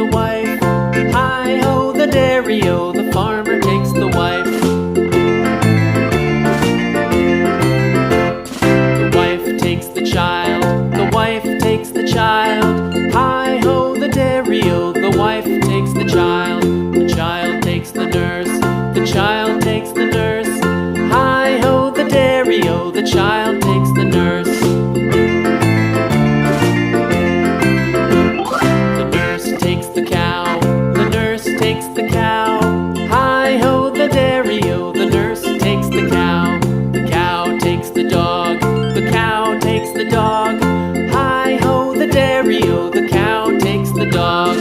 the wife. Hi-ho, the dairy-o, the farmer takes the wife. The wife takes the child, the wife takes the child. Hi-ho, the dairy-o, the wife takes the child. The child takes the nurse, the child takes the nurse. Hi-ho, the dairy-o, the child takes the nurse. The nurse takes the cow, the nurse takes the cow. Hi-ho, the dairy-o, the nurse takes the cow. The cow takes the dog, the cow takes the dog. Hi-ho, the dairy-o, the cow takes the dog.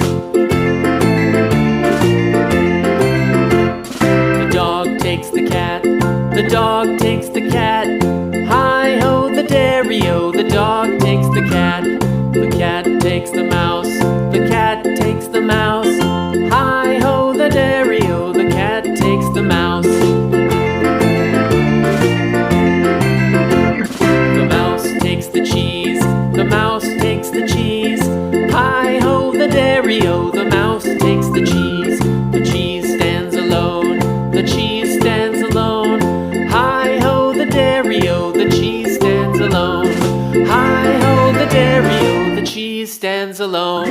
The dog takes the cat, the dog takes the cat. Hi-ho, the dairy-o, the dog takes the cat. The cat takes the mouse, the cat takes the mouse. Hi-ho, the dairy-o, the cat takes the mouse. The mouse takes the cheese, the mouse takes the cheese. Hi-ho, the dairy-o, the mouse takes the cheese. The cheese stands alone, the cheese stands alone. Hi-ho, the dairy-o, the cheese stands alone. Hi-ho, the dairy-o, the cheese stands alone.